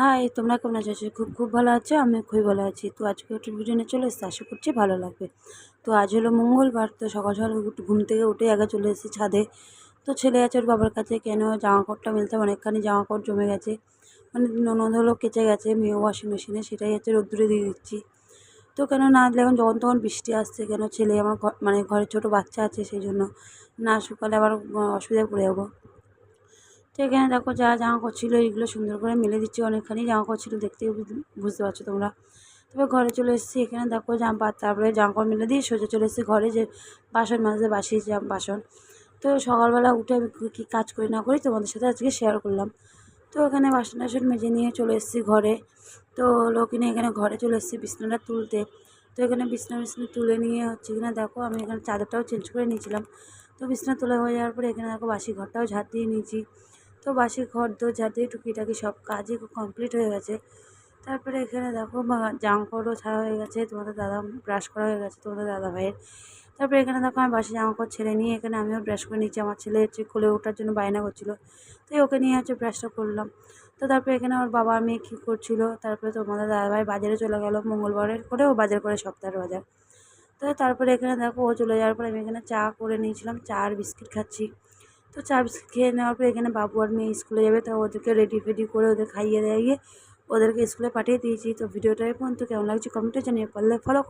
High, তোমরা কেমন আছো? খুব ভালো আছো। আমি খুবই ভালো আছি। তো আজকে একটা ভিডিও নিয়ে চলে এসেছি, আশা করছি ভালো লাগবে। তো আজ হলো মঙ্গলবার। তো সকাল সকাল ঘুম থেকে উঠে আগে চলে এসেছি ছাদে। তো ছেলে আছে ওর বাবার কাছে, কেন জামা কাপড়টা মেলতে অনেকখানি জামা কাপড় জমে গেছে, মানে ননদ হলো কেচে গেছে মেয়ে ওয়াশিং মেশিনে, সেটাই হচ্ছে রোদ্দুরে দিয়ে দিচ্ছি। তো কেন না দিলে এখন যখন তখন বৃষ্টি আসছে, কেন ছেলে আমার মানে ঘরে ছোটো বাচ্চা আছে, সেই জন্য না শুকালে আবার অসুবিধায় পড়ে যাবো। তো এখানে দেখো যা জামা কাপড় ছিল এইগুলো সুন্দর করে মেলে দিচ্ছি। অনেকখানি জামা কাপড় ছিল, দেখতেই বুঝতে পারছো তোমরা। তবে ঘরে চলে এসেছি, এখানে দেখো তারপরে জামা কাপড় মেলে দিয়ে সোজা চলে এসেছি ঘরে, যে বাসন মাজতে বাসি বাসন। তো সকালবেলা উঠে আমি কী কাজ করি না করি তোমাদের সাথে আজকে শেয়ার করলাম। তো এখানে বাসন টাসন মেজে নিয়ে চলে এসেছি ঘরে। তো হলো কিনে এখানে ঘরে চলে এসেছি বিছানাটা তুলতে। তো এখানে বিছনা তুলে নিয়ে হচ্ছে কিনা দেখো আমি এখানে চাদরটাও চেঞ্জ করে নিয়েছিলাম। তো বিছনা তোলা হয়ে যাওয়ার পরে এখানে দেখো বাসি ঘরটাও ঝাঁট দিয়ে নিয়েছি। তো বাসি ঘর দোর ঝাঁট দিয়ে টুকিটাকি সব কাজই কমপ্লিট হয়ে গেছে। তারপরে এখানে দেখো জামা কাপড়ও ছাড়া হয়ে গেছে, তোমাদের দাদা ব্রাশ করা হয়ে গেছে তোমাদের দাদা ভাইয়ের। তারপরে এখানে দেখো আমি বাসি জামা কাপড় ছেড়ে নিয়ে এখানে আমিও ব্রাশ করে নিচ্ছি। আমার ছেলে হচ্ছে কোলে ওঠার জন্য বায়না করছিলো, তাই ওকে নিয়ে হচ্ছে ব্রাশটা করলাম। তো তারপরে এখানে আমার বাবা মেয়ে কী করছিলো, তারপরে তোমাদের দাদাভাই বাজারে চলে গেল, মঙ্গলবারের করে ও বাজার করে, সপ্তাহের বাজার। তো তারপরে এখানে দেখো ও চলে যাওয়ার পরে আমি এখানে চা করে নিয়েছিলাম, চা আর বিস্কিট খাচ্ছি। তো চা বিস্কিট খেয়ে নেওয়ার পরে এখানে বাবু আর মেয়ে স্কুলে যাবে, তো ওদেরকে রেডি ফেডি করে ওদের খাইয়ে দাইয়ে ওদেরকে স্কুলে পাঠিয়ে দিয়েছি। তো ভিডিওটা এখন তো কেমন লাগছে কমেন্টে জানিয়ে, পারলে ফলো